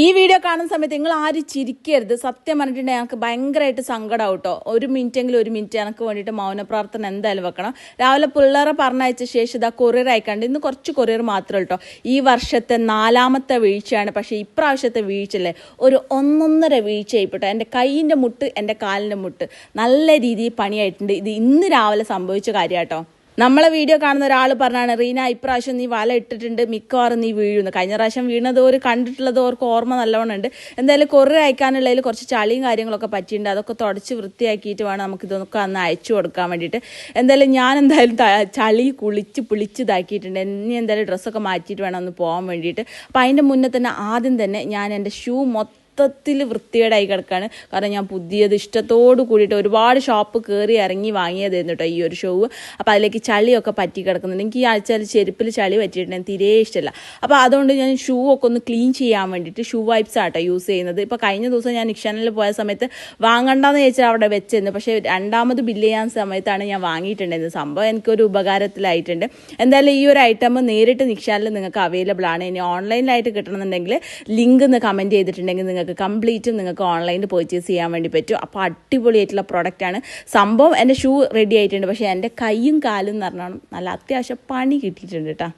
ഈ വീഡിയോ കാണുന്ന സമയത്ത് നിങ്ങൾ ആരും ചിരിക്കരുത്. സത്യം പറഞ്ഞിട്ടുണ്ടെങ്കിൽ ഞങ്ങൾക്ക് ഭയങ്കരമായിട്ട് സങ്കടമാവും കേട്ടോ. ഒരു മിനിറ്റ് എനിക്ക് വേണ്ടിയിട്ട് മൗനപ്രാർത്ഥന എന്തായാലും വെക്കണം. രാവിലെ പിള്ളേരെ പറഞ്ഞയച്ച ശേഷം ഇതാ കൊറിയർ അയക്കാണ്ട് ഇന്ന് കുറച്ച് കൊറിയർ മാത്രമേ കേട്ടോ. ഈ വർഷത്തെ 4ാമത്തെ വീഴ്ചയാണ്. പക്ഷേ ഇപ്രാവശ്യത്തെ വീഴ്ചല്ലേ ഒരു 1.5 വീഴ്ച ആയിപ്പോട്ടെ. എൻ്റെ കൈയിൻ്റെ മുട്ട്, എൻ്റെ കാലിൻ്റെ മുട്ട് നല്ല രീതിയിൽ പണിയായിട്ടുണ്ട്. ഇത് ഇന്ന് രാവിലെ സംഭവിച്ച കാര്യം കേട്ടോ. നമ്മളെ വീഡിയോ കാണുന്ന ഒരാൾ പറഞ്ഞാണ്, റീന ഇപ്രാവശ്യം നീ വല ഇട്ടിട്ടുണ്ട്, മിക്കവാറും നീ വീഴുന്നു. കഴിഞ്ഞ പ്രാവശ്യം വീണത് കണ്ടിട്ടുള്ളത് ഓർക്ക് ഓർമ്മ നല്ലവണ്ണം ഉണ്ട്. എന്തായാലും കൊറിയർ അയക്കാനുള്ളതിൽ കുറച്ച് ചളിയും കാര്യങ്ങളൊക്കെ പറ്റിയിട്ടുണ്ട്. അതൊക്കെ തുടച്ച് വൃത്തിയാക്കിയിട്ട് വേണം നമുക്ക് ഇതൊക്കെ അന്ന് അയച്ചു കൊടുക്കാൻ വേണ്ടിയിട്ട്. എന്തായാലും ഞാൻ ചളി കുളിച്ച് ഇതാക്കിയിട്ടുണ്ട്. ഇനി എന്തായാലും ഡ്രസ്സൊക്കെ മാറ്റിയിട്ട് വേണം ഒന്ന് പോകാൻ വേണ്ടിയിട്ട്. അപ്പോൾ അതിൻ്റെ മുന്നേ തന്നെ ആദ്യം തന്നെ ഞാൻ എൻ്റെ ഷൂ മൊത്തത്തിൽ വൃത്തികേടായി കിടക്കുകയാണ്. കാരണം ഞാൻ പുതിയത് ഇഷ്ടത്തോട് കൂടിയിട്ട് ഒരുപാട് ഷോപ്പ് കയറി ഇറങ്ങി വാങ്ങിയതായിരുന്നു കേട്ടോ ഈ ഒരു ഷൂ. അപ്പോൾ അതിലേക്ക് ചളിയൊക്കെ പറ്റി കിടക്കുന്നുണ്ട്. എനിക്ക് ഈ ആഴ്ച ചെരുപ്പിൽ ചളി പറ്റിയിട്ട് തീരെ ഇഷ്ടമല്ല. അപ്പോൾ അതുകൊണ്ട് ഞാൻ ഷൂ ഒക്കെ ഒന്ന് ക്ലീൻ ചെയ്യാൻ വേണ്ടിയിട്ട് ഷൂ വൈപ്സ് ആട്ടോ യൂസ് ചെയ്യുന്നത്. ഇപ്പോൾ കഴിഞ്ഞ ദിവസം ഞാൻ നിക്ഷനിൽ പോയ സമയത്ത് വാങ്ങണ്ടെന്ന് ചോദിച്ചാൽ അവിടെ വെച്ചിരുന്നു. പക്ഷേ രണ്ടാമത് ബില്ല് ചെയ്യാൻ സമയത്താണ് ഞാൻ വാങ്ങിയിട്ടുണ്ടായിരുന്നത്. സംഭവം എനിക്കൊരു ഉപകാരത്തിലായിട്ടുണ്ട്. എന്തായാലും ഈ ഒരു ഐറ്റം നേരിട്ട് നിക്ഷനിൽ നിങ്ങൾക്ക് അവൈലബിൾ ആണ്. ഇനി ഓൺലൈനിലായിട്ട് കിട്ടണമെന്നുണ്ടെങ്കിൽ ലിങ്ക് ഒന്ന് കമൻറ്റ് ചെയ്തിട്ടുണ്ടെങ്കിൽ നിങ്ങൾക്ക് കംപ്ലീറ്റും നിങ്ങൾക്ക് ഓൺലൈനിൽ പർച്ചേസ് ചെയ്യാൻ വേണ്ടി പറ്റും. അപ്പോൾ അടിപൊളിയായിട്ടുള്ള പ്രൊഡക്റ്റാണ് സംഭവം. എൻ്റെ ഷൂ റെഡി ആയിട്ടുണ്ട്. പക്ഷേ എൻ്റെ കൈയും കാലും എന്ന് പറഞ്ഞാൽ നല്ല അത്യാവശ്യം പണി കിട്ടിയിട്ടുണ്ട് കേട്ടോ.